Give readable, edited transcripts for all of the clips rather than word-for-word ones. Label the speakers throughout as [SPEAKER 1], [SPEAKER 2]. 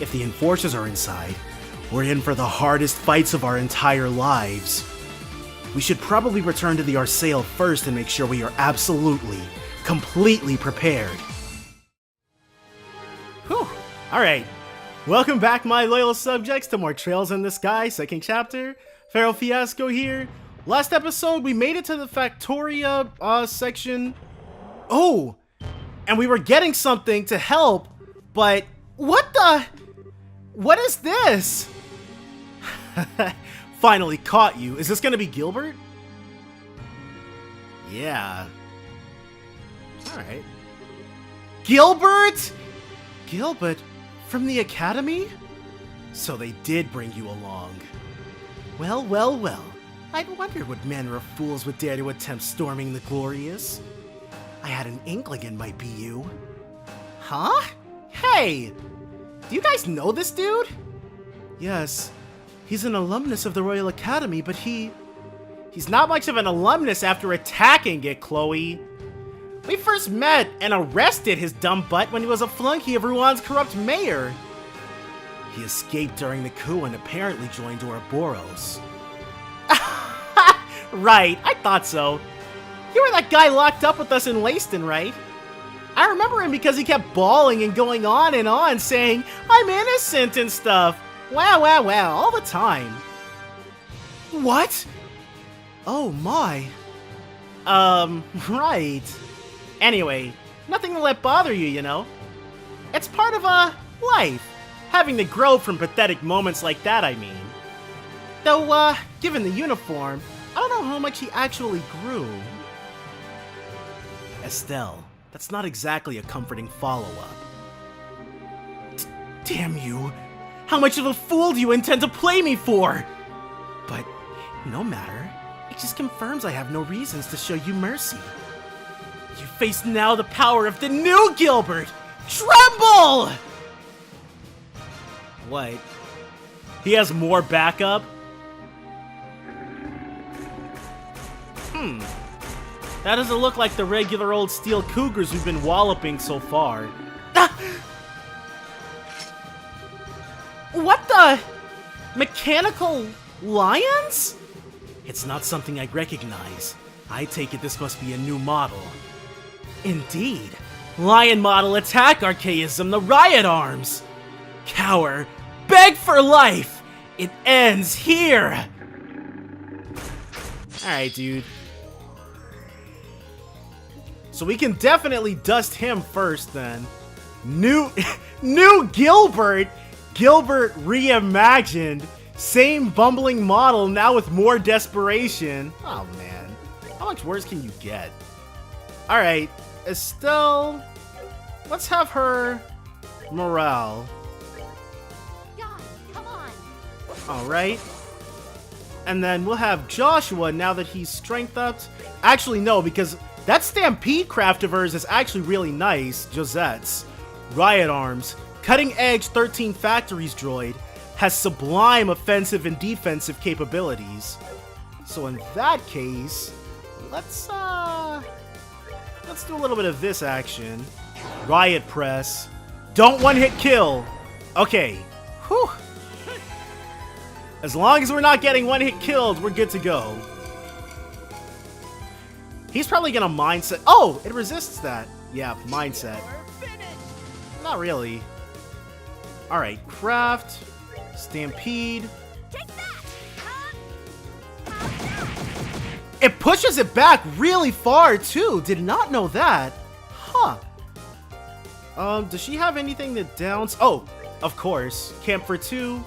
[SPEAKER 1] If the enforcers are inside, we're in for the hardest fights of our entire lives. We should probably return to the Arsail first and make sure we are absolutely, completely prepared. Whew. Alright. Welcome back, my loyal subjects, to more Trails in the Sky, second chapter. Ferro Fiasco here. Last episode, we made it to the Factoria section. Oh! And we were getting something to help, but what is this? Finally caught you. Is this gonna be Gilbert? Yeah. Alright. Gilbert? Gilbert? From the Academy? So they did bring you along. Well, well, well. I'd wondered what manner of fools would dare to attempt storming the Glorious. I had an inkling it might be you. Huh? Hey! Do you guys know this dude? Yes. He's an alumnus of the Royal Academy, but he's not much of an alumnus after attacking it, Chloe. We first met and arrested his dumb butt when he was a flunky of Rouen corrupt mayor. He escaped during the coup and apparently joined Ouroboros. Right, I thought so. You were that guy locked up with us in Leiston, right? I remember him because he kept bawling and going on saying, I'm innocent and stuff. Wow, wow, wow, all the time. What? Oh my. Right. Anyway, nothing to let bother you, you know? It's part of, life. Having to grow from pathetic moments like that, I mean. Though, given the uniform, I don't know how much he actually grew. Estelle, that's not exactly a comforting follow-up. Damn you! How much of a fool do you intend to play me for? But, no matter. It just confirms I have no reasons to show you mercy. You face now the power of the new Gilbert! Tremble! What? He has more backup? That doesn't look like the regular old steel cougars we've been walloping so far. Ah! What the? Mechanical lions? It's not something I recognize. I take it this must be a new model. Indeed. Lion model attack archaism, the riot arms. Cower, beg for life. It ends here. Alright, dude. So we can definitely dust him first then. New Gilbert! Gilbert reimagined. Same bumbling model, now with more desperation. Oh man. How much worse can you get? Alright, Estelle. Let's have her morale.
[SPEAKER 2] God, come on.
[SPEAKER 1] Alright. And then we'll have Joshua now that he's strength upped. Actually, no, because that Stampede craft of hers is actually really nice. Josette's. Riot Arms. Cutting Edge 13 Factories droid. Has sublime offensive and defensive capabilities. So in that case, let's do a little bit of this action. Riot Press. Don't one-hit kill. Okay. Whew. As long as we're not getting one-hit killed, we're good to go. He's probably gonna mindset. Oh, it resists that. Yeah, mindset. Not really. Alright, craft. Stampede. It pushes it back really far too. Did not know that. Huh. Does she have anything that downs? Oh, of course. Camphor 2.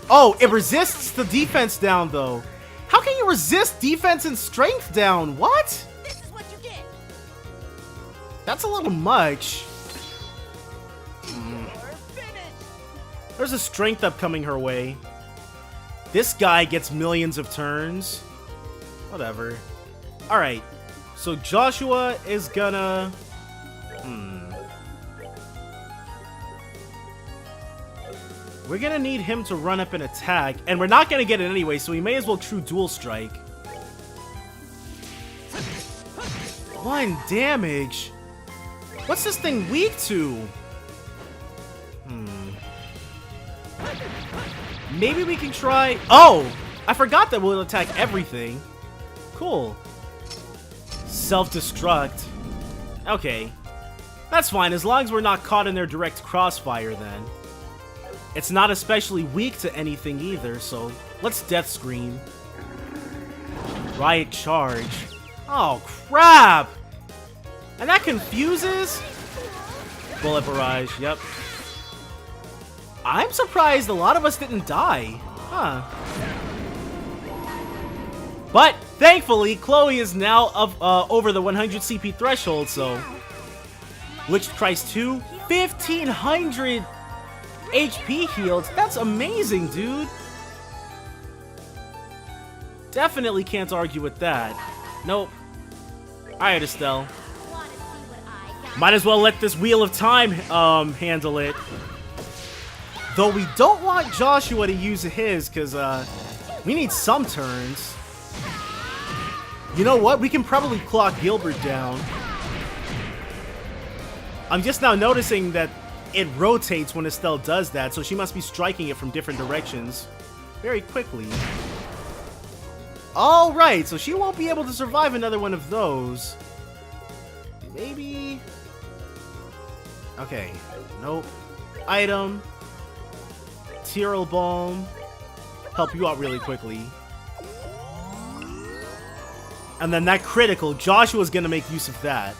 [SPEAKER 1] Oh, it resists the defense down though. How can you resist defense and strength down? What?
[SPEAKER 2] This is what you get.
[SPEAKER 1] That's a little much. There's a strength up coming her way. This guy gets millions of turns. Whatever. Alright. So Joshua is gonna... We're gonna need him to run up and attack, and we're not gonna get it anyway, so we may as well true dual strike. 1 damage? What's this thing weak to? Maybe we can try... Oh! I forgot that we'll attack everything. Cool. Self-destruct. Okay. That's fine, as long as we're not caught in their direct crossfire then. It's not especially weak to anything either, so let's Death Scream. Riot Charge. Oh, crap! And that confuses? Bullet Barrage, yep. I'm surprised a lot of us didn't die. Huh. But, thankfully, Chloe is now over the 100 CP threshold, so... Lich Christ 2, 1500 HP healed. That's amazing, dude. Definitely can't argue with that. Nope. Alright, Estelle. Might as well let this Wheel of Time handle it. Though we don't want Joshua to use his, because we need some turns. You know what? We can probably clock Gilbert down. I'm just now noticing that it rotates when Estelle does that, so she must be striking it from different directions very quickly. Alright, so she won't be able to survive another one of those. Maybe... Okay, nope. Item. Tyrol Balm. Help you out really quickly. And then that critical, Joshua's gonna make use of that.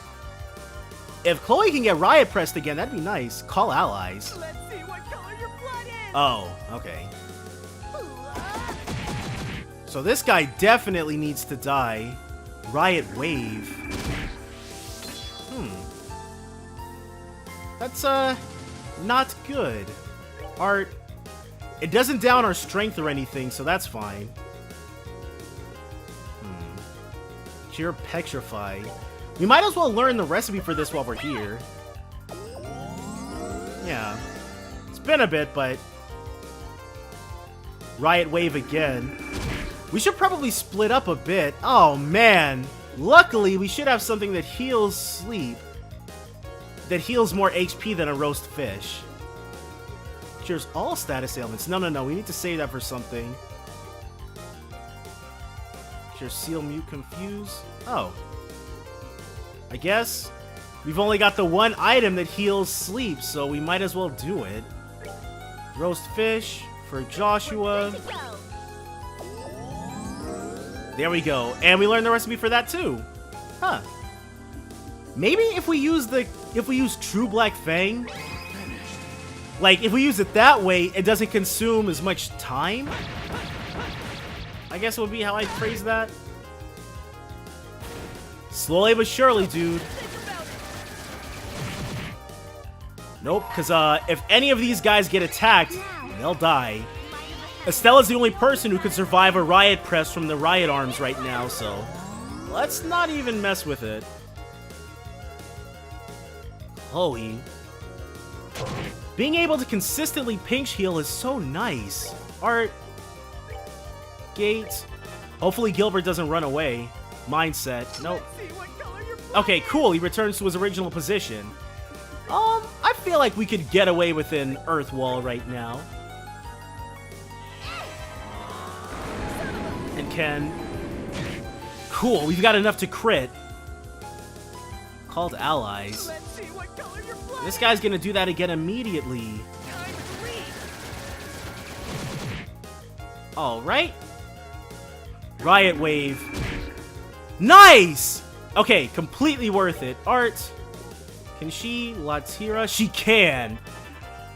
[SPEAKER 1] If Chloe can get Riot Pressed again, that'd be nice. Call allies.
[SPEAKER 2] Let's see what color your blood is.
[SPEAKER 1] Oh, okay. So this guy definitely needs to die. Riot Wave. That's, not good. Art. It doesn't down our strength or anything, so that's fine. Cure Petrify. We might as well learn the recipe for this while we're here. Yeah. It's been a bit, but... Riot Wave again. We should probably split up a bit. Oh, man. Luckily, we should have something that heals sleep. That heals more HP than a roast fish. Cures all status ailments. No. We need to save that for something. Cure Seal, Mute, Confuse. Oh. I guess we've only got the one item that heals sleep, so we might as well do it. Roast fish for Joshua. There we go. And we learned the recipe for that too. Huh. Maybe if we use True Black Fang, like if we use it that way, it doesn't consume as much time. I guess would be how I'd phrase that. Slowly but surely, dude. Nope, because if any of these guys get attacked, they'll die. Estelle is the only person who could survive a Riot Press from the Riot Arms right now, so let's not even mess with it. Chloe. Being able to consistently pinch heal is so nice. Art. Gate. Hopefully Gilbert doesn't run away. Mindset. Nope. Okay, cool. He returns to his original position. I feel like we could get away with an Earth Wall right now. And can... Cool, we've got enough to crit. Called allies. This guy's gonna do that again immediately. Alright. Riot Wave. Nice! Okay, completely worth it. Art. Can she? Latira? She can.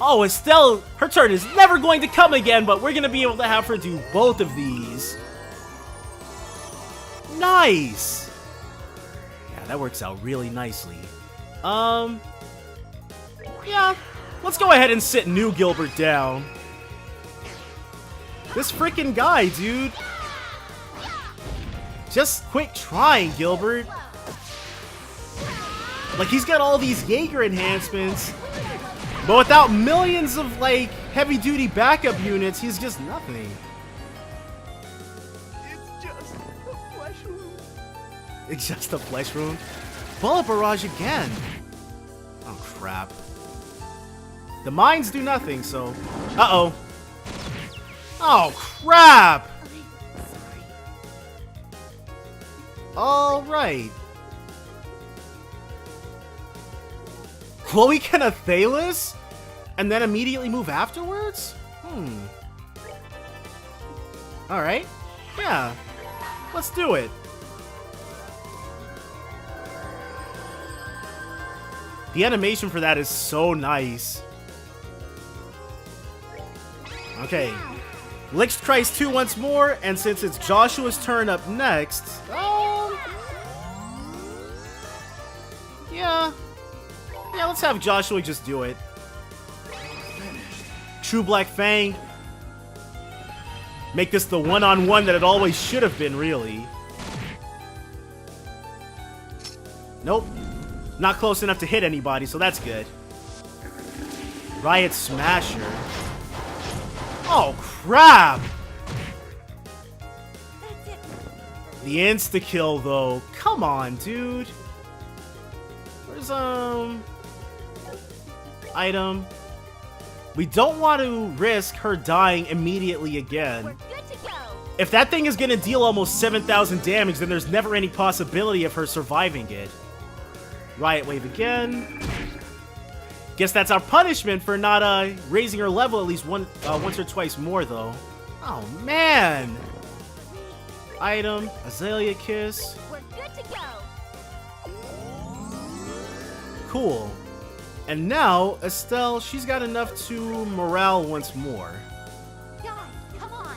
[SPEAKER 1] Oh, Estelle, her turn is never going to come again, but we're gonna be able to have her do both of these. Nice! Yeah, that works out really nicely. Yeah, let's go ahead and sit new Gilbert down. This freaking guy, dude. Just quit trying, Gilbert. Like, he's got all these Jaeger enhancements, but without millions of, like, heavy-duty backup units, he's just nothing.
[SPEAKER 3] It's just a flesh wound.
[SPEAKER 1] It's just a flesh wound? Bullet Barrage again. Oh, crap. The mines do nothing, so... Uh-oh. Oh, crap!
[SPEAKER 2] I'm sorry.
[SPEAKER 1] Alright. Chloe can Athelis? And then immediately move afterwards? Alright. Yeah. Let's do it. The animation for that is so nice. Okay. Lich Christ 2 once more, and since it's Joshua's turn up next, yeah, let's have Joshua just do it. True Black Fang. Make this the one-on-one that it always should have been, really. Nope. Not close enough to hit anybody, so that's good. Riot Smasher. Oh, crap!
[SPEAKER 2] That's it.
[SPEAKER 1] The insta-kill, though. Come on, dude. Where's, item. We don't want to risk her dying immediately again.
[SPEAKER 2] We're good to go.
[SPEAKER 1] If that thing is gonna deal almost 7,000 damage, then there's never any possibility of her surviving it. Riot Wave again. Guess that's our punishment for not raising her level at least once or twice more, though. Oh, man. Item. Azalea Kiss.
[SPEAKER 2] We're good to go.
[SPEAKER 1] Cool. And now, Estelle, she's got enough to morale once more.
[SPEAKER 2] Guys, come on.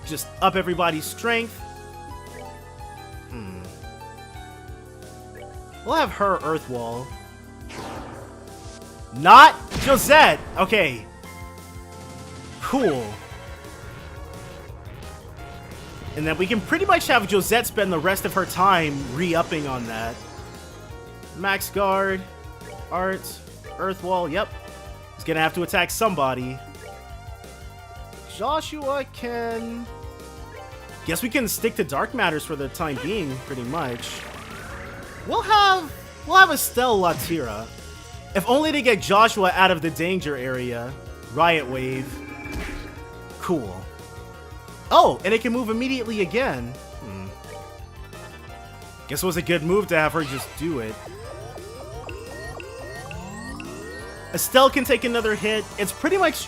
[SPEAKER 1] Just up everybody's strength. We'll have her Earth Wall. Not Josette! Okay. Cool. And then we can pretty much have Josette spend the rest of her time re-upping on that. Max Guard. Art. Earth Wall. Yep. He's gonna have to attack somebody. Joshua can... Guess we can stick to Dark Matters for the time being, pretty much. We'll have Estelle Latira. If only to get Joshua out of the danger area. Riot Wave. Cool. Oh, and it can move immediately again. Guess it was a good move to have her just do it. Estelle can take another hit. It's pretty much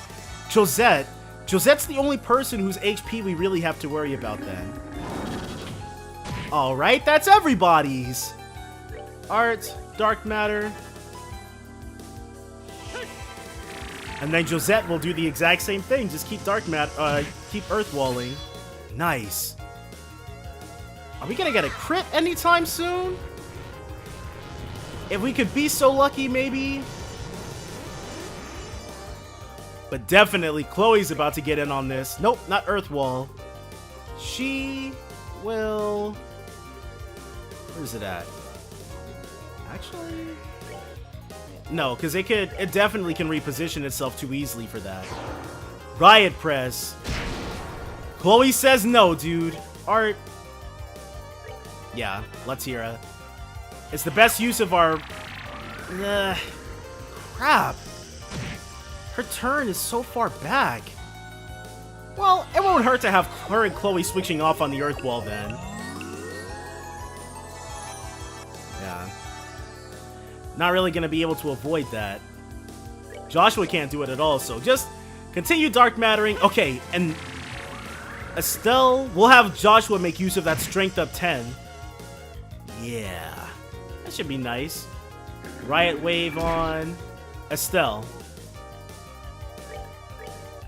[SPEAKER 1] Josette. Josette's the only person whose HP we really have to worry about then. Alright, that's everybody's. Art, Dark Matter. And then Josette will do the exact same thing. Just keep keep Earth Walling. Nice. Are we gonna get a crit anytime soon? If we could be so lucky, maybe. But definitely, Chloe's about to get in on this. Nope, not Earth Wall. She will... Where's it at? Actually... No, because it definitely can reposition itself too easily for that. Riot Press. Chloe says no, dude. Art. Yeah, Latira. It's the best use of our... crap. Her turn is so far back. Well, it won't hurt to have her and Chloe switching off on the Earth Wall then. Yeah. Not really going to be able to avoid that. Joshua can't do it at all, so just continue Dark Mattering. Okay, and Estelle, we'll have Joshua make use of that Strength up 10. Yeah. That should be nice. Riot Wave on Estelle.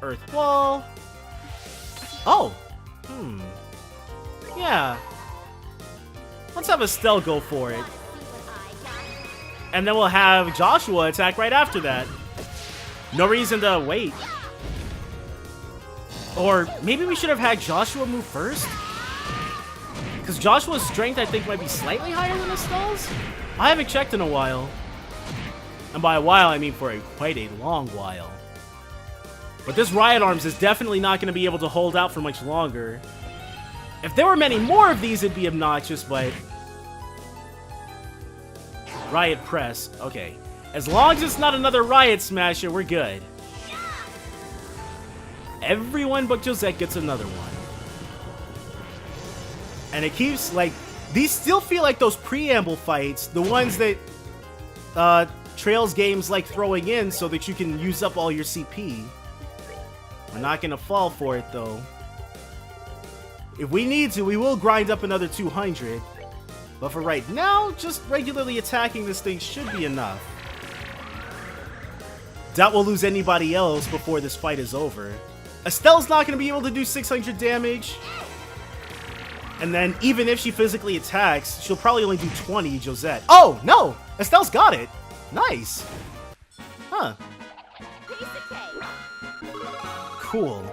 [SPEAKER 1] Earth Wall. Oh. Yeah. Let's have Estelle go for it. And then we'll have Joshua attack right after that. No reason to wait. Or maybe we should have had Joshua move first? Because Joshua's strength, I think, might be slightly higher than Estelle's? I haven't checked in a while. And by a while, I mean for quite a long while. But this Riot Arms is definitely not going to be able to hold out for much longer. If there were many more of these, it'd be obnoxious, but... Riot Press. Okay. As long as it's not another Riot Smasher, we're good. everyone but Josette gets another one. And it keeps, like, these still feel like those preamble fights, the ones that Trails games like throwing in so that you can use up all your CP. We're not gonna fall for it, though. If we need to, we will grind up another 200. But for right now, just regularly attacking this thing should be enough. Doubt we'll lose anybody else before this fight is over. Estelle's not going to be able to do 600 damage. And then even if she physically attacks, she'll probably only do 20, Josette. Oh, no! Estelle's got it! Nice! Huh.
[SPEAKER 2] Piece of cake.
[SPEAKER 1] Cool.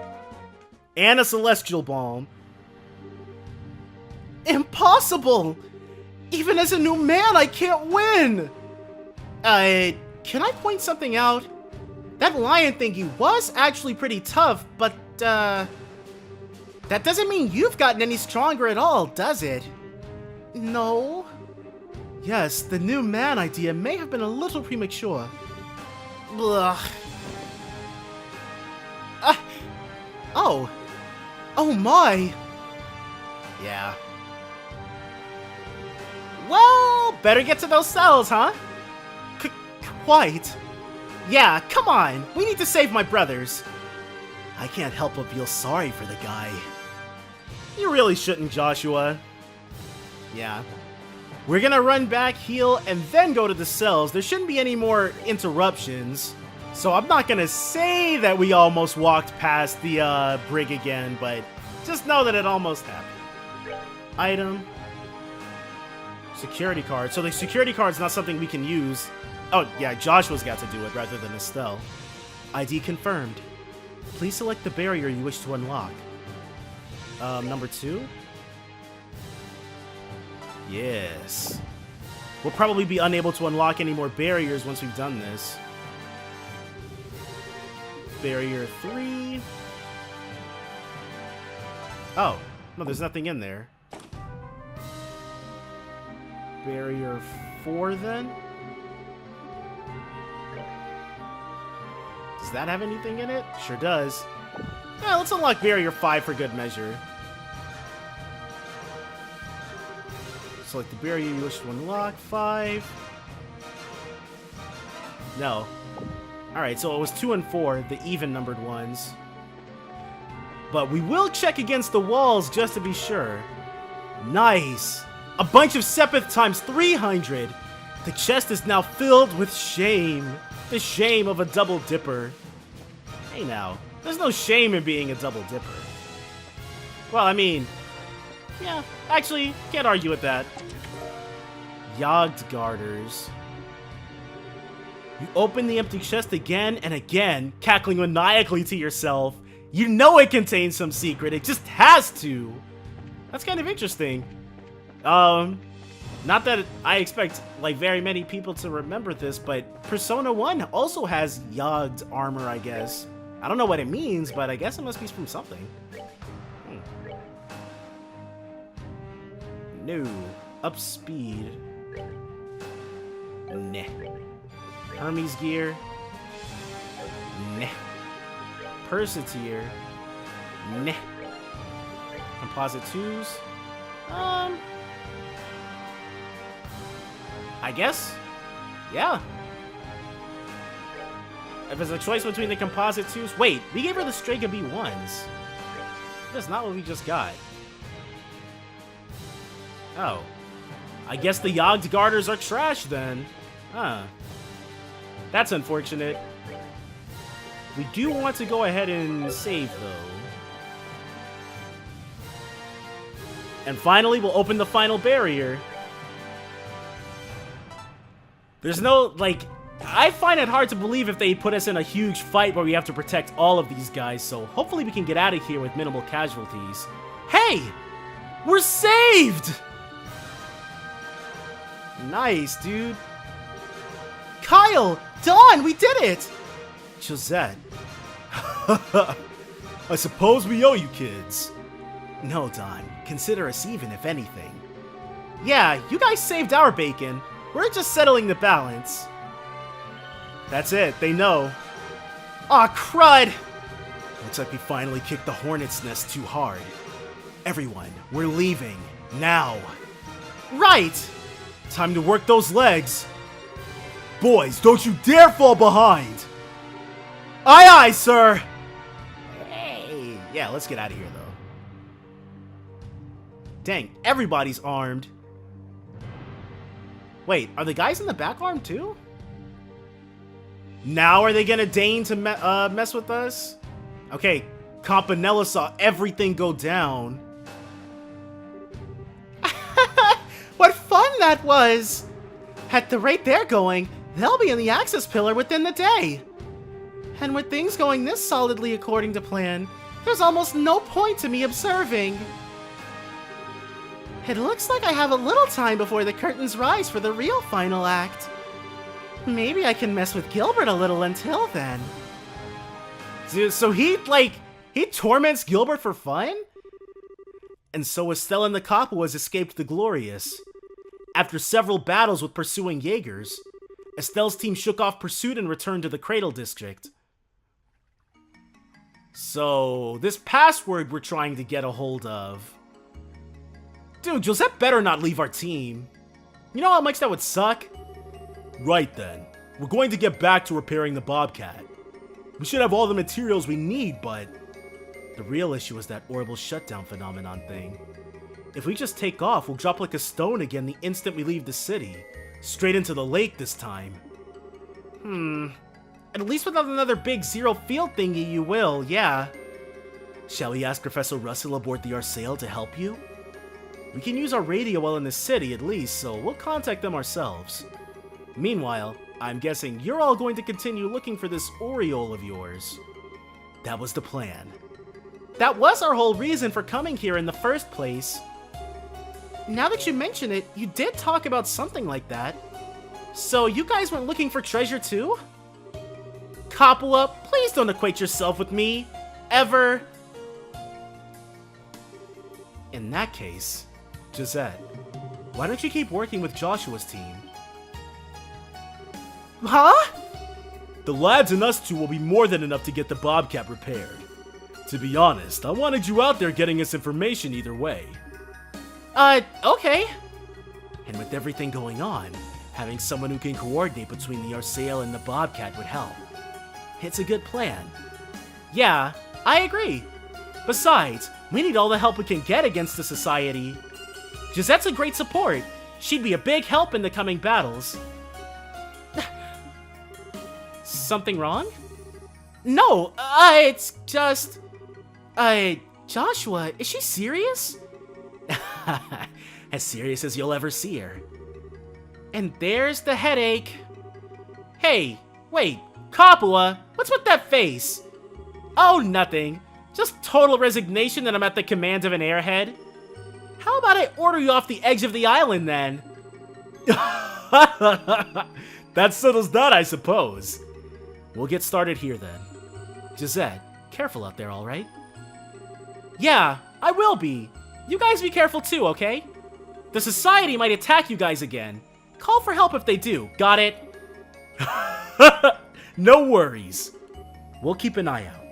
[SPEAKER 1] And a Celestial Balm. Impossible! Even as a new man, I can't win! Can I point something out? That lion thingy was actually pretty tough, but, that doesn't mean you've gotten any stronger at all, does it? No. Yes, the new man idea may have been a little premature. Ugh. Oh. Oh my. Yeah. Well, better get to those cells, huh? Quite. Yeah, come on. We need to save my brothers. I can't help but feel sorry for the guy. You really shouldn't, Joshua. Yeah. We're gonna run back, heal, and then go to the cells. There shouldn't be any more interruptions. So I'm not gonna say that we almost walked past the brig again, but just know that it almost happened. Item. Security card. So the security card's not something we can use. Oh, yeah, Joshua's got to do it rather than Estelle. ID confirmed. Please select the barrier you wish to unlock. Number 2? Yes. We'll probably be unable to unlock any more barriers once we've done this. Barrier 3. Oh, no, there's nothing in there. Barrier 4 then? Does that have anything in it? Sure does. Yeah, let's unlock Barrier 5 for good measure. Select the barrier you wish to unlock. 5. No. Alright, so it was 2 and 4, the even-numbered ones. But we will check against the walls just to be sure. Nice! A bunch of Sepith times 300! The chest is now filled with shame. The shame of a double dipper. Hey now, there's no shame in being a double dipper. Well, I mean, yeah, actually, can't argue with that. Yogd Garters. You open the empty chest again and again, cackling maniacally to yourself. You know it contains some secret, it just has to. That's kind of interesting. Not that I expect, like, very many people to remember this, but Persona 1 also has Yogd armor, I guess. I don't know what it means, but I guess it must be from something. No. Up speed. Nah. Hermes gear. Nah. Persetier. Nah. Composite 2s. I guess? Yeah. If it's a choice between the composite 2s... Wait, we gave her the Strega B1s. That's not what we just got. Oh. I guess the Yogd Garters are trash then. Huh. That's unfortunate. We do want to go ahead and save, though. And finally, we'll open the final barrier. There's no, like... I find it hard to believe if they put us in a huge fight where we have to protect all of these guys, so hopefully we can get out of here with minimal casualties. Hey! We're saved! Nice, dude. Kyle! Dawn, we did it! Josette. I suppose we owe you kids. No, Dawn. Consider us even, if anything. Yeah, you guys saved our bacon. We're just settling the balance. That's it, they know. Aw, crud! Looks like we finally kicked the hornet's nest too hard. Everyone, we're leaving. Now. Right! Time to work those legs. Boys, don't you dare fall behind! Aye aye, sir! Hey, yeah, let's get out of here, though. Dang, everybody's armed. Wait, are the guys in the back armed too? Now are they gonna deign to mess with us? Okay, Campanella saw everything go down. What fun that was! At the rate they're going, they'll be in the access pillar within the day. And with things going this solidly according to plan, there's almost no point to me observing. It looks like I have a little time before the curtains rise for the real final act. Maybe I can mess with Gilbert a little until then. So he torments Gilbert for fun? And so Estelle and the Capuas escaped the Glorious. After several battles with pursuing Jaegers, Estelle's team shook off pursuit and returned to the Cradle District. So, this password we're trying to get a hold of. Dude, Josette better not leave our team. You know how much that would suck? Right then. We're going to get back to repairing the Bobcat. We should have all the materials we need, but the real issue is that orbital shutdown phenomenon thing. If we just take off, we'll drop like a stone again the instant we leave the city. Straight into the lake this time. At least without another big zero field thingy you will, yeah. Shall we ask Professor Russell aboard the Arsail to help you? We can use our radio while in the city at least, so we'll contact them ourselves. Meanwhile, I'm guessing you're all going to continue looking for this aureole of yours. That was the plan. That was our whole reason for coming here in the first place. Now that you mention it, you did talk about something like that. So you guys went looking for treasure too? Capua, please don't equate yourself with me. Ever. In that case, Josette, why don't you keep working with Joshua's team? Huh? The lads and us two will be more than enough to get the Bobcat repaired. To be honest, I wanted you out there getting us information either way. Okay. And with everything going on, having someone who can coordinate between the Arsail and the Bobcat would help. It's a good plan. Yeah, I agree. Besides, we need all the help we can get against the Society. Josette's a great support. She'd be a big help in the coming battles. Something wrong? No, it's just... Joshua, is she serious? As serious as you'll ever see her. And there's the headache. Hey, wait, Capua, what's with that face? Oh, nothing. Just total resignation that I'm at the command of an airhead. How about I order you off the edge of the island, then? That settles that, I suppose. We'll get started here, then. Josette, careful out there, alright? Yeah, I will be. You guys be careful too, okay? The Society might attack you guys again. Call for help if they do, got it? No worries. We'll keep an eye out.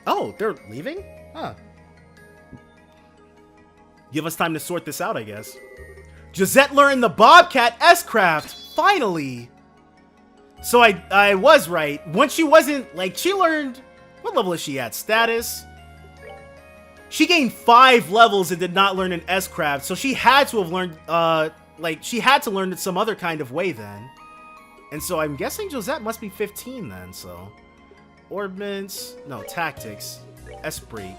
[SPEAKER 1] Oh, they're leaving? Huh. Give us time to sort this out, I guess. Josette learned the Bobcat S-Craft! Finally! So I was right. When she wasn't, like, she learned... What level is she at? Status? She gained 5 levels and did not learn an S-Craft, so she had to have learned, she had to learn it some other kind of way then. And so I'm guessing Josette must be 15 then, so... Ordnance... No, Tactics. S-Break.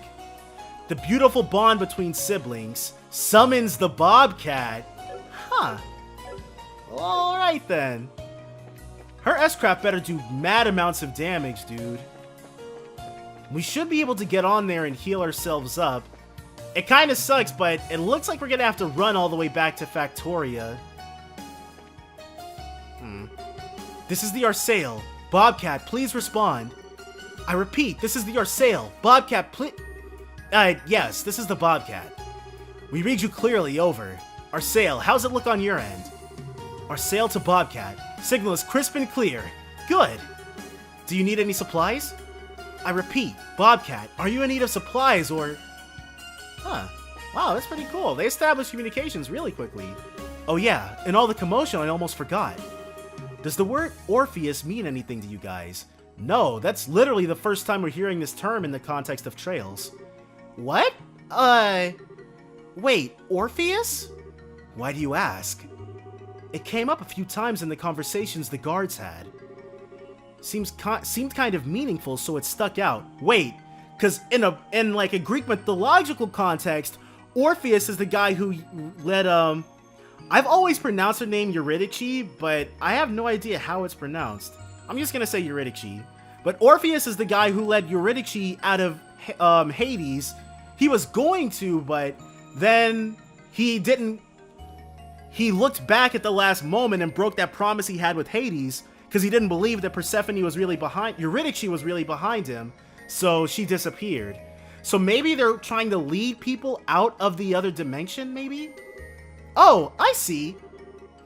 [SPEAKER 1] The beautiful bond between siblings summons the Bobcat. Huh. Well, alright then. Her S-Craft better do mad amounts of damage, dude. We should be able to get on there and heal ourselves up. It kinda sucks, but it looks like we're gonna have to run all the way back to Factoria. This is the Arsail. Bobcat, please respond. I repeat, this is the Arsail. Bobcat, please... yes, this is the Bobcat. We read you clearly, over. Arsail, how's it look on your end? Arsail to Bobcat. Signal is crisp and clear. Good. Do you need any supplies? I repeat, Bobcat, are you in need of supplies or... Huh. Wow, that's pretty cool. They established communications really quickly. Oh yeah, in all the commotion, I almost forgot. Does the word Orpheus mean anything to you guys? No, that's literally the first time we're hearing this term in the context of trails. What? Wait, Orpheus? Why do you ask? It came up a few times in the conversations the guards had. Seemed kind of meaningful, so it stuck out. Wait, because in like a Greek mythological context, Orpheus is the guy who led I've always pronounced her name Eurydice, but I have no idea how it's pronounced. I'm just gonna say Eurydice. But Orpheus is the guy who led Eurydice out of Hades. He was going to, but then he didn't. He looked back at the last moment and broke that promise he had with Hades because he didn't believe that Persephone was really behind. Eurydice was really behind him, so she disappeared. So maybe they're trying to lead people out of the other dimension, maybe? Oh, I see.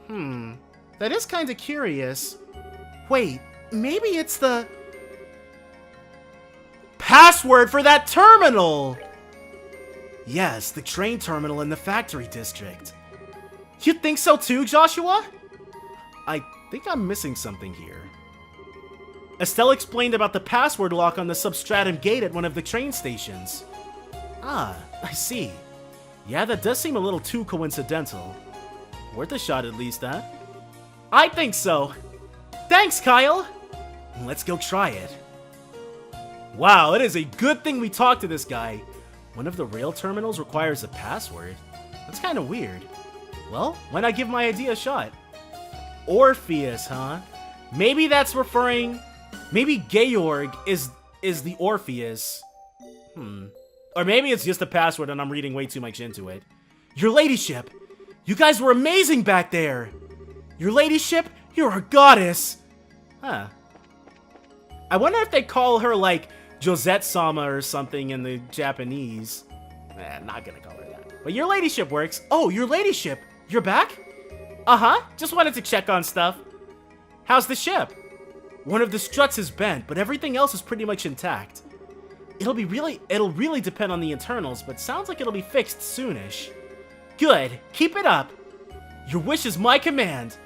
[SPEAKER 1] That is kind of curious. Wait, maybe it's the password for that terminal! Yes, the train terminal in the factory district. You think so too, Joshua? I think I'm missing something here. Estelle explained about the password lock on the substratum gate at one of the train stations. Ah, I see. Yeah, that does seem a little too coincidental. Worth a shot at least, huh? I think so. Thanks, Kyle! Let's go try it. Wow, it is a good thing we talked to this guy. One of the rail terminals requires a password. That's kind of weird. Well, why not give my idea a shot? Orpheus, huh? Maybe that's referring... Maybe Georg is the Orpheus. Or maybe it's just a password and I'm reading way too much into it. Your ladyship! You guys were amazing back there! Your ladyship, you're a goddess! Huh. I wonder if they call her, like, Josette-sama or something in the Japanese. Not gonna call her that. But your ladyship works. Oh, your ladyship! You're back? Uh-huh. Just wanted to check on stuff. How's the ship? One of the struts is bent, but everything else is pretty much intact. It'll really depend on the internals, but sounds like it'll be fixed soonish. Good. Keep it up. Your wish is my command.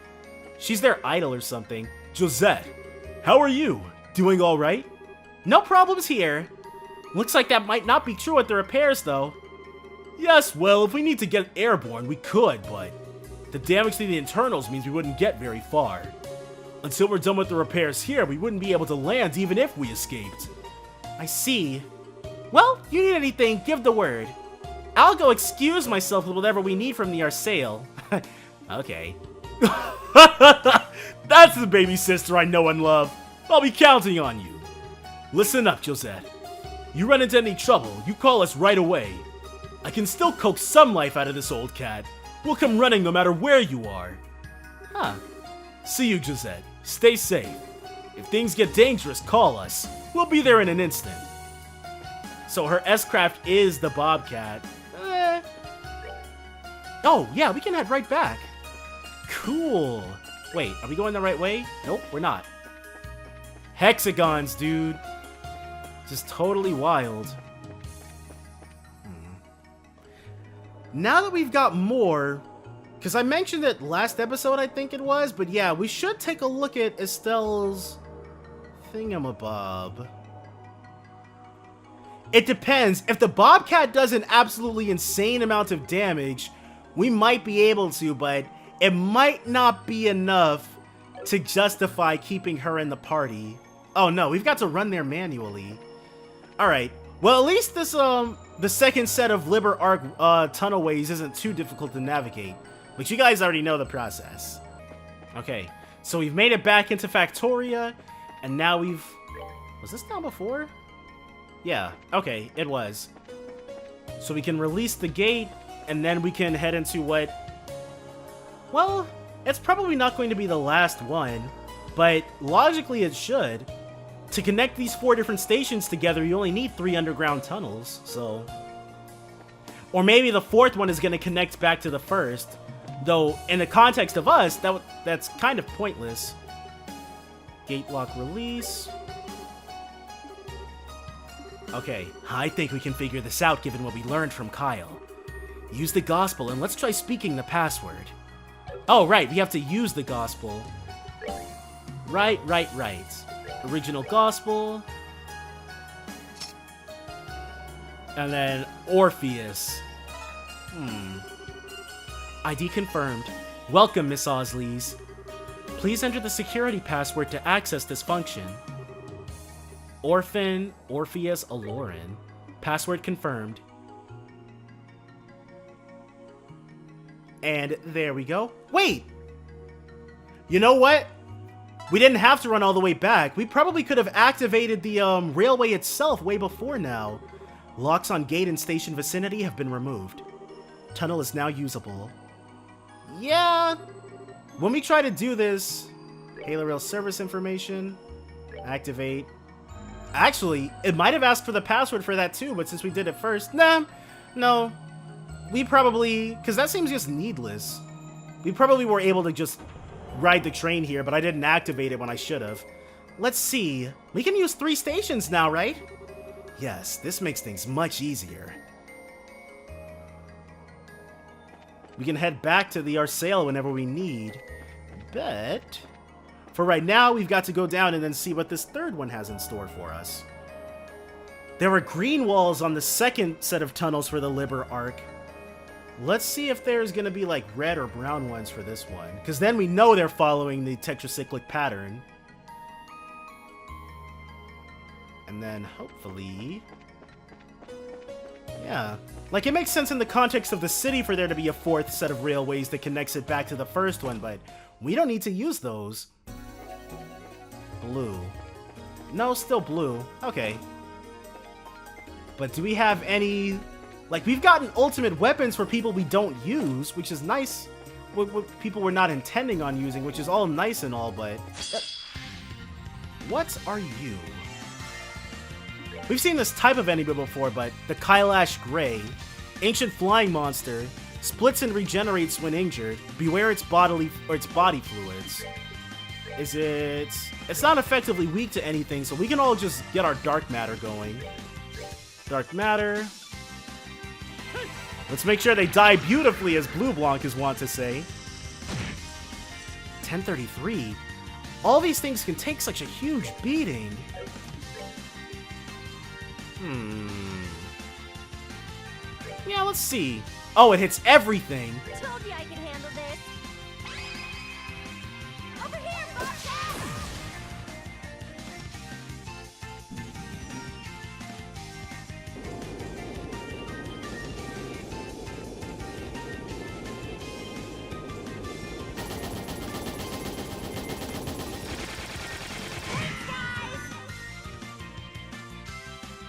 [SPEAKER 1] She's their idol or something. Josette, how are you? Doing all right? No problems here. Looks like that might not be true with the repairs, though. Yes, well, if we need to get airborne, we could, but the damage to the internals means we wouldn't get very far. Until we're done with the repairs here, we wouldn't be able to land even if we escaped. I see. Well, you need anything, give the word. I'll go excuse myself with whatever we need from the Arsail. Okay. That's the baby sister I know and love. I'll be counting on you. Listen up, Josette. You run into any trouble, you call us right away. I can still coax some life out of this old cat. We'll come running no matter where you are. Huh. See you, Josette. Stay safe. If things get dangerous, call us. We'll be there in an instant. So her S-Craft is the Bobcat. Oh, yeah, we can head right back. Cool. Wait, are we going the right way? Nope, we're not. Hexagons, dude. Just totally wild. Now that we've got more, because I mentioned it last episode, I think it was, but yeah, we should take a look at Estelle's thingamabob. It depends. If the Bobcat does an absolutely insane amount of damage, we might be able to, but it might not be enough to justify keeping her in the party. Oh no, we've got to run there manually. Alright, well at least this, the second set of Liber Ark tunnelways isn't too difficult to navigate. But you guys already know the process. Okay, so we've made it back into Factoria, and now we've... Was this down before? Yeah, okay, it was. So we can release the gate, and then we can head into what... Well, it's probably not going to be the last one, but logically it should. To connect these 4 different stations together, you only need 3 underground tunnels, so... Or maybe the 4th one is going to connect back to the 1st. Though, in the context of us, that's kind of pointless. Gate lock release. Okay, I think we can figure this out given what we learned from Kyle. Use the gospel and let's try speaking the password. Oh, right, we have to use the gospel. Right. Original gospel. And then Orpheus. ID confirmed. Welcome, Miss Osleys. Please enter the security password to access this function. Orphan, Orpheus, Aloran. Password confirmed. And there we go. Wait! You know what? We didn't have to run all the way back. We probably could have activated the railway itself way before now. Locks on gate and station vicinity have been removed. Tunnel is now usable. Yeah. When we try to do this, Halo Rail service information, activate. Actually, it might have asked for the password for that too, but since we did it first, no. We probably, because that seems just needless. We probably were able to just ride the train here, but I didn't activate it when I should have. Let's see. We can use 3 stations now, right? Yes, this makes things much easier. We can head back to the Arsail whenever we need. But for right now, we've got to go down and then see what this third one has in store for us. There were green walls on the second set of tunnels for the Liber Ark. Let's see if there's going to be like red or brown ones for this one, because then we know they're following the tetracyclic pattern. And then hopefully, yeah, like it makes sense in the context of the city for there to be a 4th set of railways that connects it back to the first one, but we don't need to use those. Blue. No, still blue. Okay. But do we have any... Like, we've gotten ultimate weapons for people we don't use, which is nice. What people were not intending on using, which is all nice and all, but... What are you? We've seen this type of enemy before, but the Kailash Grey, ancient flying monster, splits and regenerates when injured. Beware its body fluids. It's not effectively weak to anything, so we can all just get our dark matter going. Dark matter. Let's make sure they die beautifully, as Blue Blanc is wont to say. 1033. All these things can take such a huge beating. Yeah, let's see. Oh, it hits everything.
[SPEAKER 2] Told you I could handle this. Over here, Bobcat!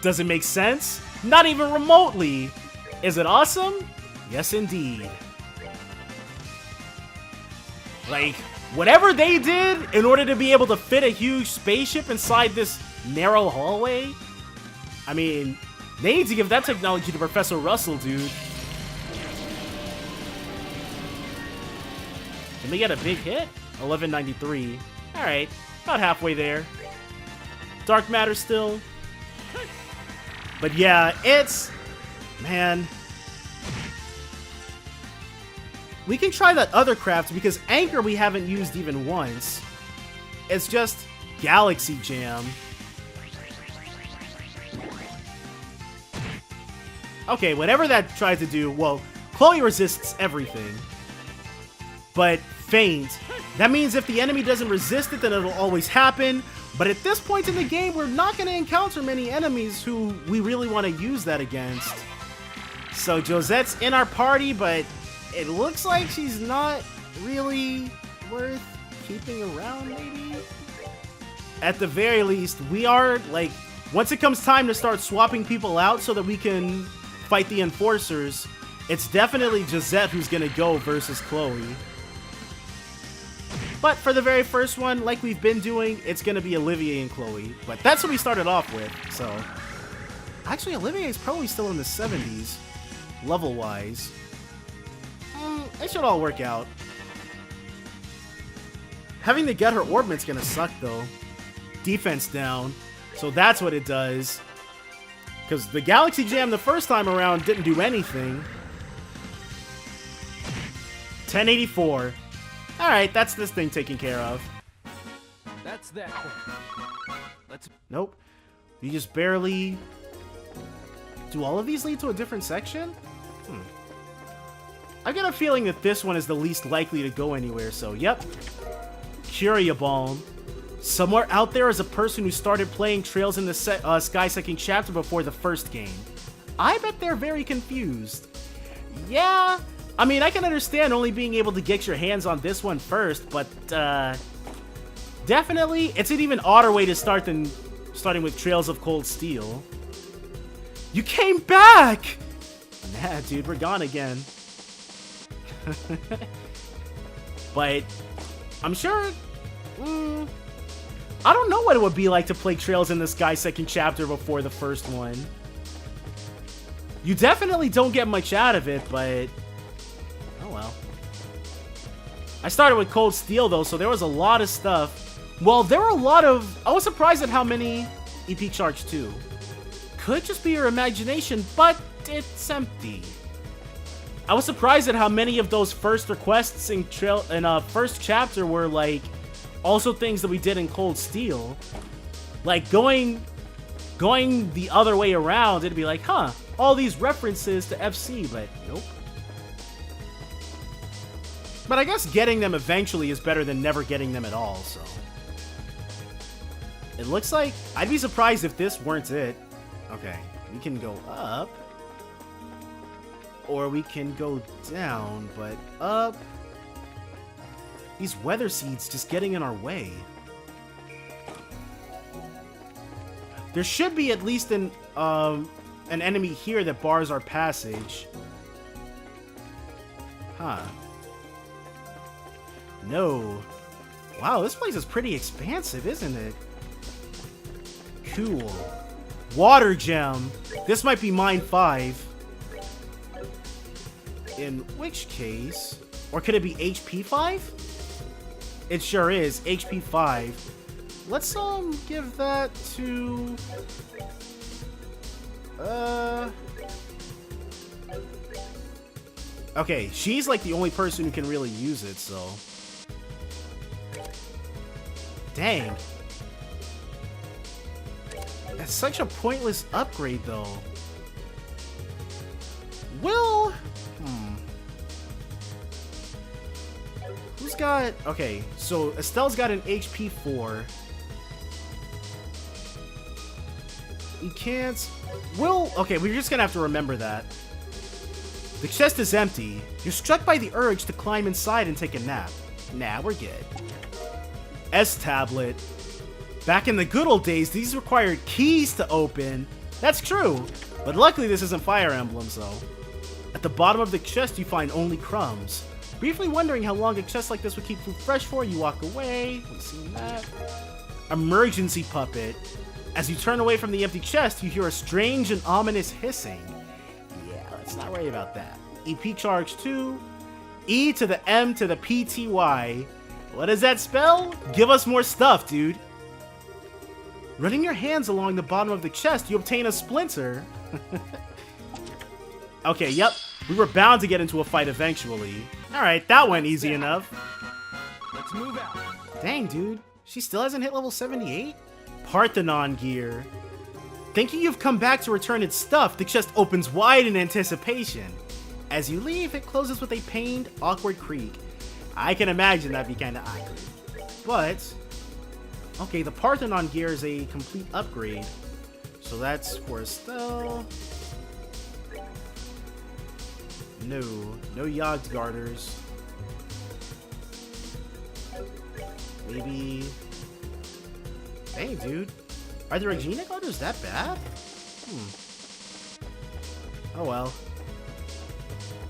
[SPEAKER 1] Does it make sense? Not even remotely. Is it awesome? Yes, indeed. Like, whatever they did in order to be able to fit a huge spaceship inside this narrow hallway, I mean, they need to give that technology to Professor Russell, dude. Can we get a big hit? 1193. Alright, about halfway there. Dark matter still. But yeah, it's... Man. We can try that other craft because Anchor we haven't used even once. It's just Galaxy Jam. Okay, whatever that tried to do, well, Chloe resists everything. But Feint, that means if the enemy doesn't resist it, then it'll always happen. But at this point in the game, we're not going to encounter many enemies who we really want to use that against. So Josette's in our party, but it looks like she's not really worth keeping around, maybe? At the very least, we are, like, once it comes time to start swapping people out so that we can fight the Enforcers, it's definitely Josette who's going to go versus Chloe. But for the very first one, like we've been doing, it's going to be Olivier and Chloe. But that's what we started off with, so... Actually, Olivier is probably still in the 70s, level-wise. It should all work out. Having to get her orbment's going to suck, though. Defense down, so that's what it does. Because the Galaxy Jam the first time around didn't do anything. 1084. Alright, that's this thing taken care of.
[SPEAKER 3] That's that. Let's.
[SPEAKER 1] Nope. You just barely... Do all of these lead to a different section? I get a feeling that this one is the least likely to go anywhere, so yep. Curia Balm. Somewhere out there is a person who started playing Trails in the Sky second chapter before the first game. I bet they're very confused. Yeah, I mean, I can understand only being able to get your hands on this one first, but definitely, it's an even odder way to start than starting with Trails of Cold Steel. You came back! Nah, dude, we're gone again. But I'm sure... I don't know what it would be like to play Trails in the Sky second chapter before the first one. You definitely don't get much out of it, but... Oh well. I started with Cold Steel though, so there was a lot of stuff. Well, there were a lot of... I was surprised at how many EP Charge 2. Could just be your imagination, but it's empty. I was surprised at how many of those first requests in first chapter were like also things that we did in Cold Steel. Like going the other way around, it'd be like, huh, all these references to FC, but nope. But I guess getting them eventually is better than never getting them at all, so. It looks like, I'd be surprised if this weren't it. Okay, we can go up. Or we can go down, but up. These weather seeds just getting in our way. There should be at least an enemy here that bars our passage. Huh. No. Wow, this place is pretty expansive, isn't it? Cool. Water gem. This might be mine 5. In which case... Or could it be HP 5? It sure is. HP 5. Let's, give that to... Okay, she's like the only person who can really use it, so... Dang. That's such a pointless upgrade, though. Will... Who's got... Okay, so Estelle's got an HP 4. You can't... Will... Okay, we're just gonna have to remember that. The chest is empty. You're struck by the urge to climb inside and take a nap. Nah, we're good. S-tablet. Back in the good old days, these required keys to open. That's true, but luckily this isn't Fire Emblem, so. At the bottom of the chest, you find only crumbs. Briefly wondering how long a chest like this would keep food fresh for, you walk away. Haven't seen that. Emergency puppet. As you turn away from the empty chest, you hear a strange and ominous hissing. Yeah, let's not worry about that. EP charge 2. E to the M to the PTY. What does that spell? Give us more stuff, dude. Running your hands along the bottom of the chest, you obtain a splinter. Okay, yep. We were bound to get into a fight eventually. Alright, that went easy enough.
[SPEAKER 3] Let's move out.
[SPEAKER 1] Dang, dude. She still hasn't hit level 78? Parthenon gear. Thinking you've come back to return its stuff, the chest opens wide in anticipation. As you leave, it closes with a pained, awkward creak. I can imagine that'd be kinda awkward. But... Okay, the Parthenon gear is a complete upgrade. So that's for Estelle. No Yogd garters. Maybe... Hey, dude. Are the Regina garters that bad? Oh well.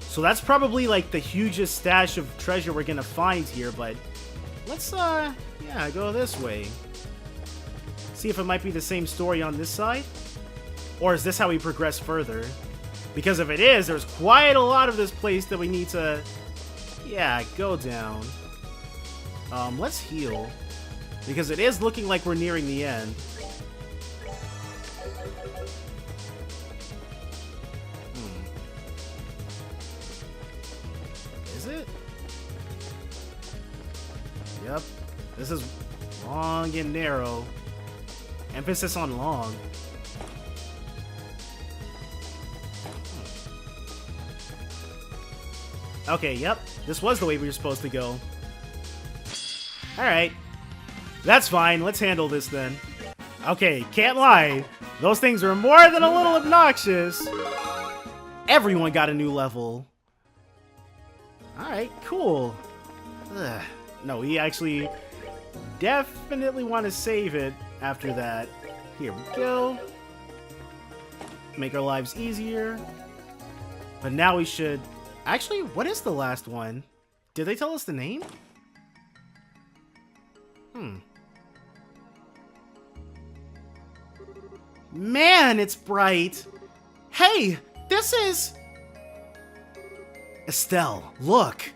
[SPEAKER 1] So that's probably like the hugest stash of treasure we're gonna find here, but let's yeah, go this way. See if it might be the same story on this side? Or is this how we progress further? Because if it is, there's quite a lot of this place that we need to, yeah, go down. Let's heal. Because it is looking like we're nearing the end. Is it? Yep. This is long and narrow. Emphasis on long. Okay, yep. This was the way we were supposed to go. Alright. That's fine. Let's handle this then. Okay, can't lie. Those things are more than a little obnoxious. Everyone got a new level. Alright, cool. Ugh. No, we actually definitely want to save it after that. Here we go. Make our lives easier. But now we should... Actually, what is the last one? Did they tell us the name? Man, it's bright. Hey, this is... Estelle, look.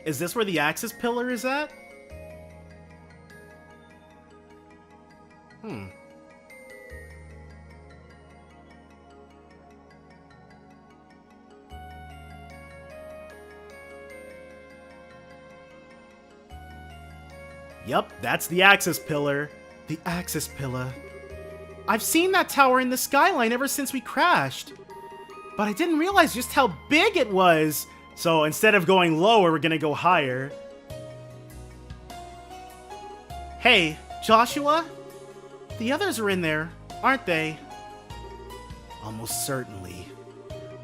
[SPEAKER 1] Is this where the Axis pillar is at? Yup, that's the Axis pillar. The Axis pillar. I've seen that tower in the skyline ever since we crashed. But I didn't realize just how big it was. So instead of going lower, we're gonna go higher. Hey, Joshua? The others are in there, aren't they? Almost certainly.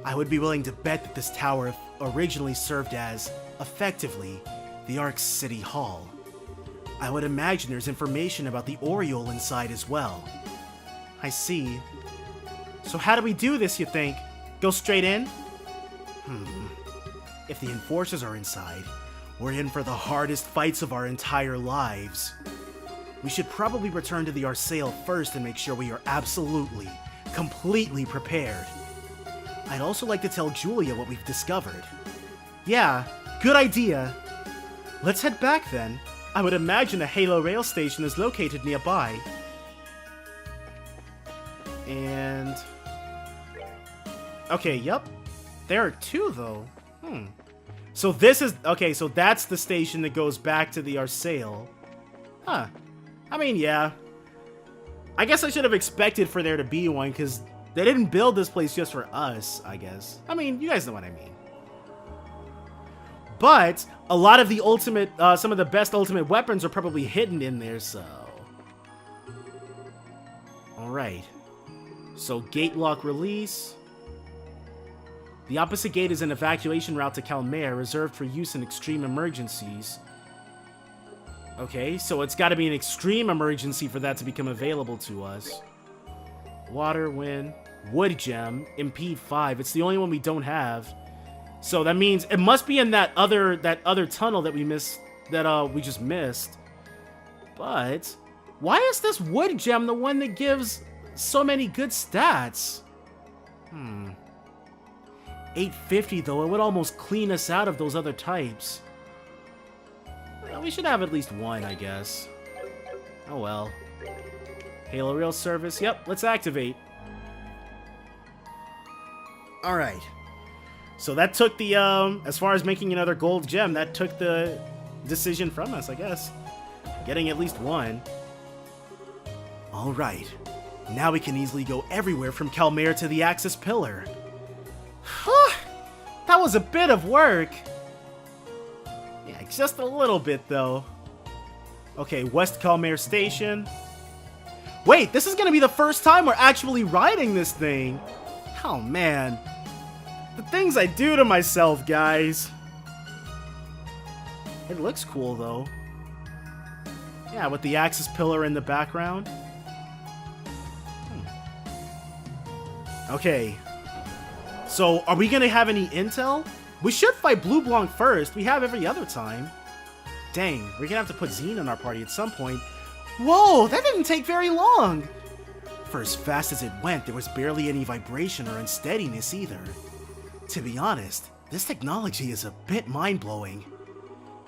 [SPEAKER 1] I would be willing to bet that this tower originally served as, effectively, the Ark's City Hall. I would imagine there's information about the Oriole inside as well. I see. So how do we do this, you think? Go straight in? If the Enforcers are inside, we're in for the hardest fights of our entire lives. We should probably return to the Arsail first and make sure we are absolutely, completely prepared. I'd also like to tell Julia what we've discovered. Yeah, good idea. Let's head back then. I would imagine a Halo rail station is located nearby. And... Okay, yep. There are two, though. So this is... Okay, so that's the station that goes back to the Arsail. Huh. I mean, yeah. I guess I should have expected for there to be one, because they didn't build this place just for us, I guess. I mean, you guys know what I mean. But a lot of the ultimate, some of the best ultimate weapons are probably hidden in there, so... Alright. So, gate lock release. The opposite gate is an evacuation route to Calmare, reserved for use in extreme emergencies. Okay, so it's gotta be an extreme emergency for that to become available to us. Water, wind, wood gem, impede 5. It's the only one we don't have. So that means it must be in that other tunnel that we missed, that we just missed. But why is this wood gem the one that gives so many good stats? 850 though, it would almost clean us out of those other types. Well, we should have at least one, I guess. Oh well. Halo rail service, yep, let's activate. Alright. So that took the, as far as making another gold gem, that took the decision from us, I guess. Getting at least one. Alright. Now we can easily go everywhere from Calmare to the Axis Pillar. That was a bit of work. Yeah, just a little bit, though. Okay, West Calmare Station. Wait, this is gonna be the first time we're actually riding this thing. Oh, man. The things I do to myself, guys. It looks cool, though. Yeah, with the Axis Pillar in the background. Okay. So, are we gonna have any intel? We should fight Blue Blanc first. We have every other time. Dang, we're gonna have to put Zine in our party at some point. Whoa, that didn't take very long! For as fast as it went, there was barely any vibration or unsteadiness either. To be honest, this technology is a bit mind-blowing.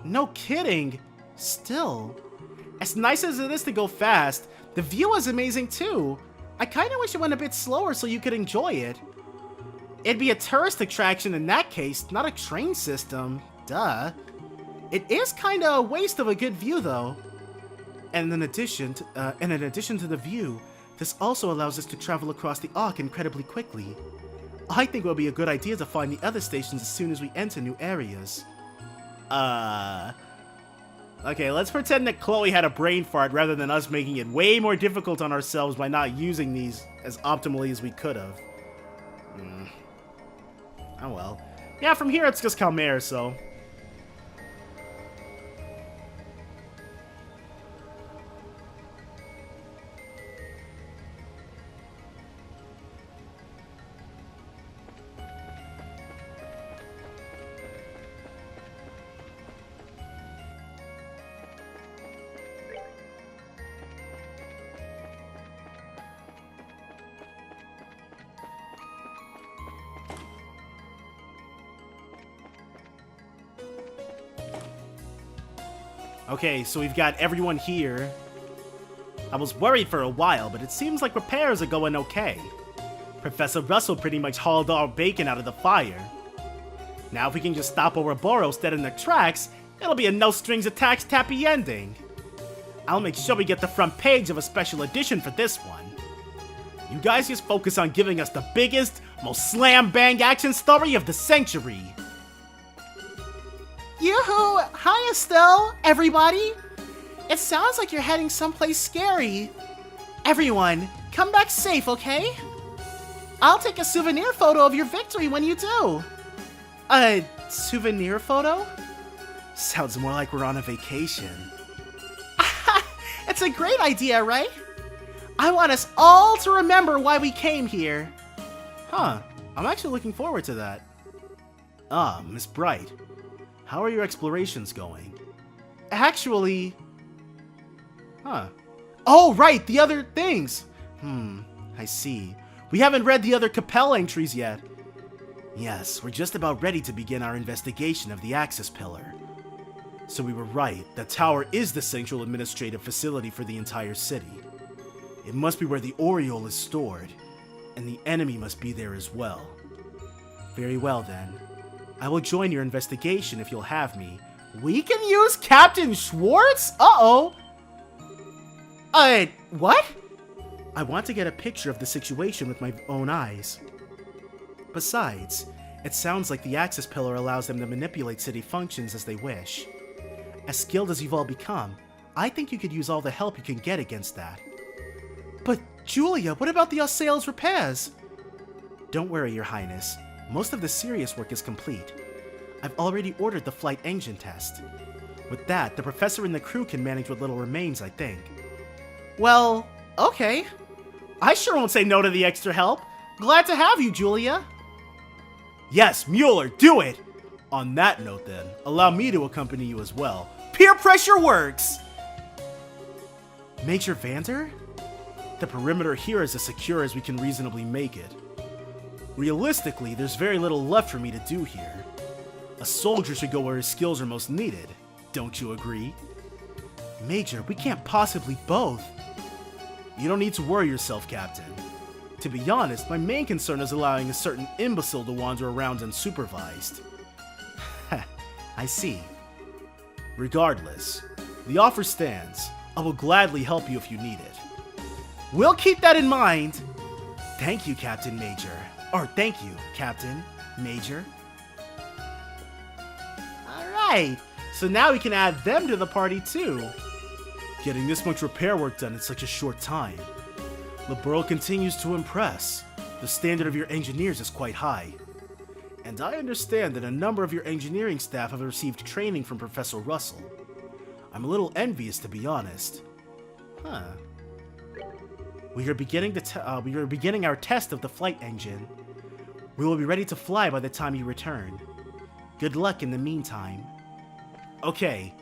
[SPEAKER 1] No kidding! Still, as nice as it is to go fast, the view is amazing too. I kinda wish it went a bit slower so you could enjoy it. It'd be a tourist attraction in that case, not a train system. Duh. It is kinda a waste of a good view, though. And in addition to the view, this also allows us to travel across the Ark incredibly quickly. I think it would be a good idea to find the other stations as soon as we enter new areas. Okay, let's pretend that Chloe had a brain fart rather than us making it way more difficult on ourselves by not using these as optimally as we could have. Oh well. Yeah, from here it's just Calmare, so... Okay, so we've got everyone here. I was worried for a while, but it seems like repairs are going okay. Professor Russell pretty much hauled our bacon out of the fire. Now if we can just stop Ouroboros dead in their tracks, it'll be a no-strings-attached happy ending. I'll make sure we get the front page of a special edition for this one. You guys just focus on giving us the biggest, most slam-bang action story of the century.
[SPEAKER 4] Yoo-hoo! Hi, Estelle, everybody! It sounds like you're heading someplace scary. Everyone, come back safe, okay? I'll take a souvenir photo of your victory when you do.
[SPEAKER 1] A souvenir photo? Sounds more like we're on a vacation.
[SPEAKER 4] It's a great idea, right? I want us all to remember why we came here.
[SPEAKER 1] Huh, I'm actually looking forward to that. Ah, Miss Bright. How are your explorations going?
[SPEAKER 4] Actually...
[SPEAKER 1] Huh. Oh, right, the other things! I see. We haven't read the other Capella entries yet. Yes, we're just about ready to begin our investigation of the Axis Pillar. So we were right, the tower is the central administrative facility for the entire city. It must be where the Oriole is stored, and the enemy must be there as well. Very well then. I will join your investigation if you'll have me.
[SPEAKER 4] We can use Captain Schwartz? Uh-oh. What?
[SPEAKER 1] I want to get a picture of the situation with my own eyes. Besides, it sounds like the Axis Pillar allows them to manipulate city functions as they wish. As skilled as you've all become, I think you could use all the help you can get against that.
[SPEAKER 4] But, Julia, what about the Ossail's repairs?
[SPEAKER 1] Don't worry, Your Highness. Most of the serious work is complete. I've already ordered the flight engine test. With that, the professor and the crew can manage what little remains, I think.
[SPEAKER 4] Well, okay. I sure won't say no to the extra help. Glad to have you, Julia.
[SPEAKER 1] Yes, Mueller, do it! On that note then, allow me to accompany you as well.
[SPEAKER 4] Peer pressure works!
[SPEAKER 1] Major Vander? The perimeter here is as secure as we can reasonably make it. Realistically, there's very little left for me to do here. A soldier should go where his skills are most needed. Don't you agree? Major, we can't possibly both. You don't need to worry yourself, Captain. To be honest, my main concern is allowing a certain imbecile to wander around unsupervised. I see. Regardless, the offer stands. I will gladly help you if you need it.
[SPEAKER 4] We'll keep that in mind.
[SPEAKER 1] Thank you, Captain Major. Or thank you, Captain Major.
[SPEAKER 4] Alright, so now we can add them to the party too.
[SPEAKER 1] Getting this much repair work done in such a short time. Liberar continues to impress. The standard of your engineers is quite high. And I understand that a number of your engineering staff have received training from Professor Russell. I'm a little envious, to be honest. Huh. We are beginning our test of the flight engine. We will be ready to fly by the time you return. Good luck in the meantime. Okay.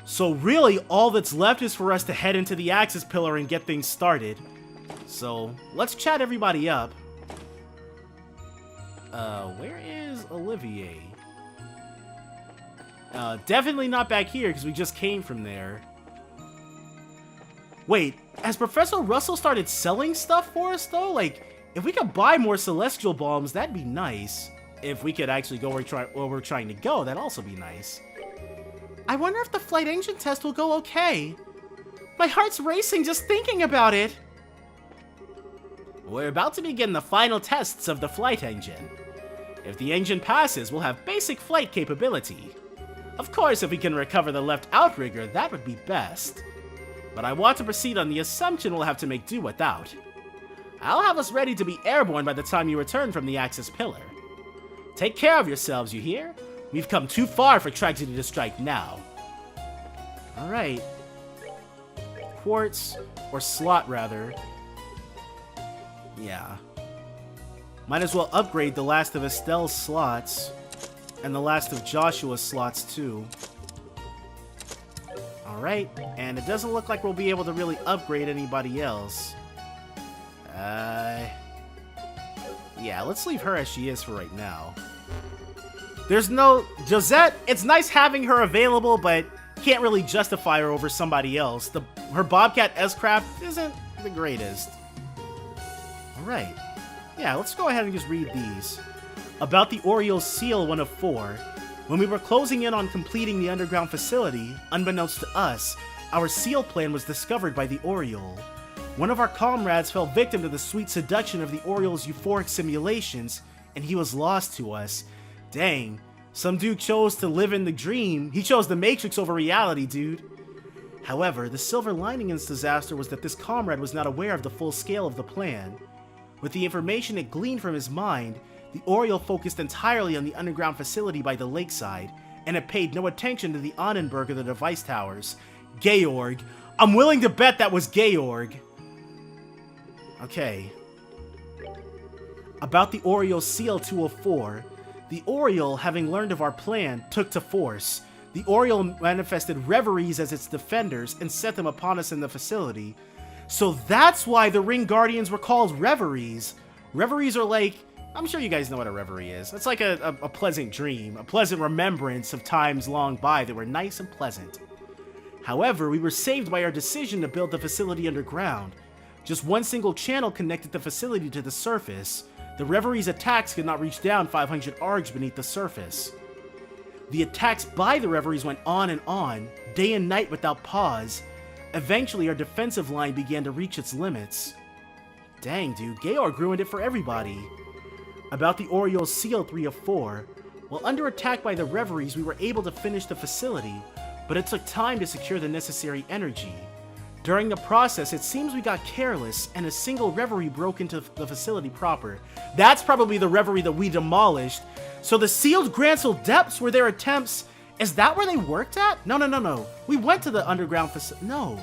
[SPEAKER 1] So really, all that's left is for us to head into the Axis Pillar and get things started. So, let's chat everybody up. Where is Olivier? Definitely not back here, because we just came from there. Wait, has Professor Russell started selling stuff for us, though? Like, If we could buy more celestial balms, that'd be nice. If we could actually go where we're trying to go, that'd also be nice.
[SPEAKER 4] I wonder if the flight engine test will go okay. My heart's racing just thinking about it.
[SPEAKER 1] We're about to begin the final tests of the flight engine. If the engine passes, we'll have basic flight capability. Of course, if we can recover the left outrigger, that would be best. But I want to proceed on the assumption we'll have to make do without. I'll have us ready to be airborne by the time you return from the Axis Pillar. Take care of yourselves, you hear? We've come too far for tragedy to strike now.
[SPEAKER 4] Alright. Quartz, or slot rather.
[SPEAKER 1] Yeah. Might as well upgrade the last of Estelle's slots. And the last of Joshua's slots too. Alright, and it doesn't look like we'll be able to really upgrade anybody else. Yeah, let's leave her as she is for right now. There's no... Josette, it's nice having her available, but can't really justify her over somebody else. Her Bobcat S-Craft isn't the greatest. Alright. Yeah, let's go ahead and just read these. About the Oriole's Seal 1 of 4. When we were closing in on completing the underground facility, unbeknownst to us, our seal plan was discovered by the Oriole. One of our comrades fell victim to the sweet seduction of the Oriole's euphoric simulations, and he was lost to us. Dang, some dude chose to live in the dream. He chose the Matrix over reality, dude. However, the silver lining in this disaster was that this comrade was not aware of the full scale of the plan. With the information it gleaned from his mind, the Oriole focused entirely on the underground facility by the lakeside, and it paid no attention to the Annenberg or the device towers. Georg. I'm willing to bet that was Georg. Okay. About the Oriole's Seal 204. The Oriole, having learned of our plan, took to force. The Oriole manifested reveries as its defenders and set them upon us in the facility. So that's why the Ring Guardians were called reveries. Reveries are like... I'm sure you guys know what a reverie is. It's like a pleasant dream, a pleasant remembrance of times long by that were nice and pleasant. However, we were saved by our decision to build the facility underground. Just one single channel connected the facility to the surface. The Reverie's attacks could not reach down 500 args beneath the surface. The attacks by the Reveries went on, day and night without pause. Eventually, our defensive line began to reach its limits. Dang, dude, Georg ruined it for everybody. About the Oriole's Seal 3 of 4. While under attack by the Reveries, we were able to finish the facility, but it took time to secure the necessary energy. During the process, it seems we got careless, and a single Reverie broke into the facility proper. That's probably the Reverie that we demolished. So the sealed Grancel depths were their attempts. Is that where they worked at? No. We went to the underground facility. No.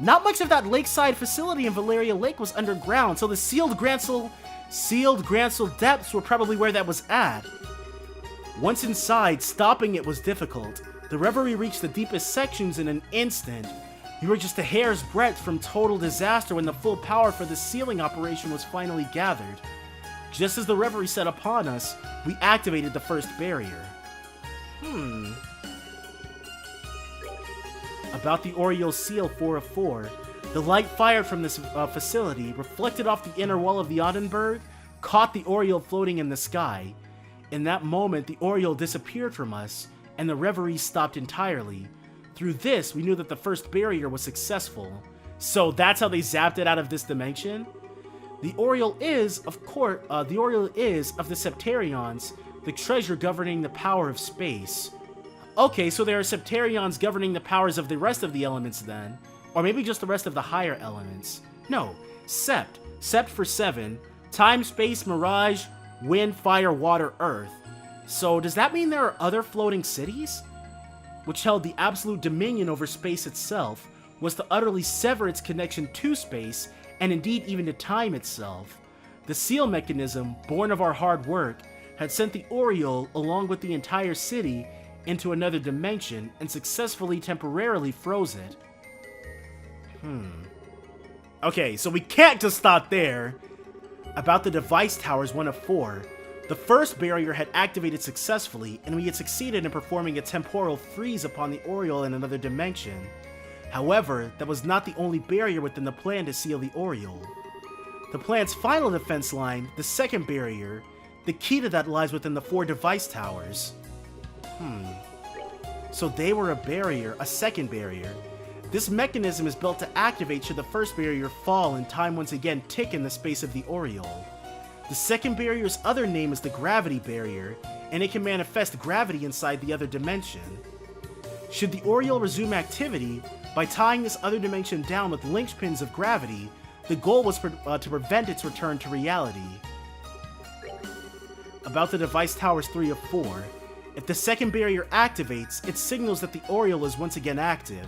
[SPEAKER 1] Not much of that lakeside facility in Valeria Lake was underground, so the sealed Grancel depths were probably where that was at. Once inside, stopping it was difficult. The Reverie reached the deepest sections in an instant. We were just a hair's breadth from total disaster when the full power for the sealing operation was finally gathered. Just as the Reverie set upon us, we activated the first barrier. About the Oriole's Seal 4 of 4. The light fired from this facility, reflected off the inner wall of the Annenberg, caught the Oriole floating in the sky. In that moment, the Oriole disappeared from us, and the Reverie stopped entirely. Through this, we knew that the first barrier was successful. So that's how they zapped it out of this dimension? The Oriole is, of course, of the Septarions, the treasure governing the power of space. Okay, so there are Septarions governing the powers of the rest of the elements then. Or maybe just the rest of the higher elements. No, Sept. Sept for 7. Time, space, mirage, wind, fire, water, earth. So does that mean there are other floating cities? Which held the absolute dominion over space itself, was to utterly sever its connection to space, and indeed even to time itself. The seal mechanism, born of our hard work, had sent the Oriole, along with the entire city, into another dimension, and successfully temporarily froze it. Okay, so we can't just stop there. About the device towers 1 of 4. The first barrier had activated successfully, and we had succeeded in performing a temporal freeze upon the Oriole in another dimension. However, that was not the only barrier within the plan to seal the Oriole. The planet's final defense line, the second barrier, the key to that lies within the 4 device towers. So they were a barrier, a second barrier. This mechanism is built to activate should the first barrier fall and time once again tick in the space of the Oriole. The second barrier's other name is the gravity barrier, and it can manifest gravity inside the other dimension. Should the Oriole resume activity, by tying this other dimension down with linchpins of gravity, the goal was to prevent its return to reality. About the device towers 3 of 4, if the second barrier activates, it signals that the Oriole is once again active.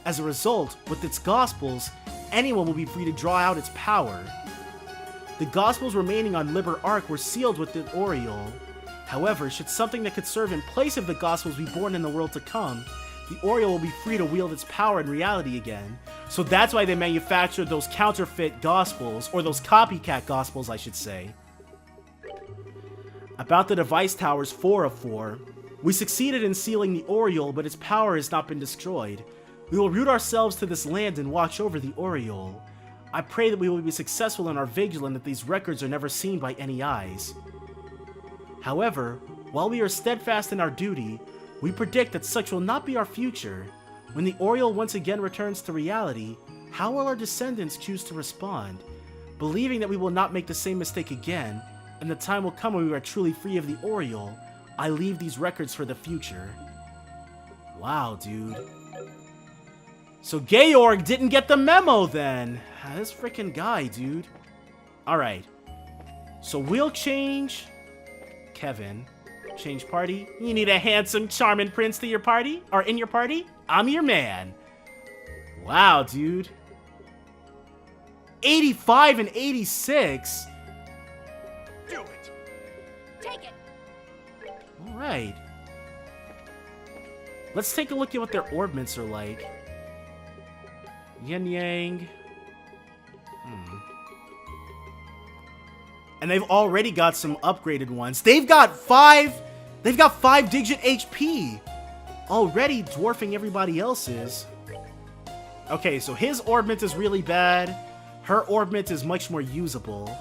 [SPEAKER 1] As a result, with its Gospels, anyone will be free to draw out its power. The Gospels remaining on Liber Ark were sealed with the Oriole. However, should something that could serve in place of the Gospels be born in the world to come, the Oriole will be free to wield its power in reality again. So that's why they manufactured those counterfeit Gospels, or those copycat Gospels, I should say. About the device towers 4 of 4, we succeeded in sealing the Oriole, but its power has not been destroyed. We will root ourselves to this land and watch over the Oriole. I pray that we will be successful in our vigil and that these records are never seen by any eyes. However, while we are steadfast in our duty, we predict that such will not be our future. When the Oriole once again returns to reality, how will our descendants choose to respond? Believing that we will not make the same mistake again, and the time will come when we are truly free of the Oriole, I leave these records for the future. Wow, dude. So Georg didn't get the memo then. This freaking guy, dude. Alright. So we'll change Kevin. Change party. You need a handsome, charming prince to your party? Or in your party? I'm your man. Wow, dude. 85 and 86?
[SPEAKER 3] Do it!
[SPEAKER 2] Take it.
[SPEAKER 1] Alright. Let's take a look at what their orbments are like. Yin Yang. And they've already got some upgraded ones. They've got 5-digit HP. Already dwarfing everybody else's. Okay, so his orbment is really bad. Her orbment is much more usable.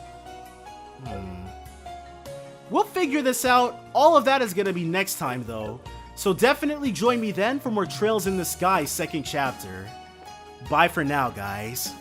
[SPEAKER 1] We'll figure this out. All of that is going to be next time, though. So definitely join me then for more Trails in the Sky 2nd chapter. Bye for now, guys.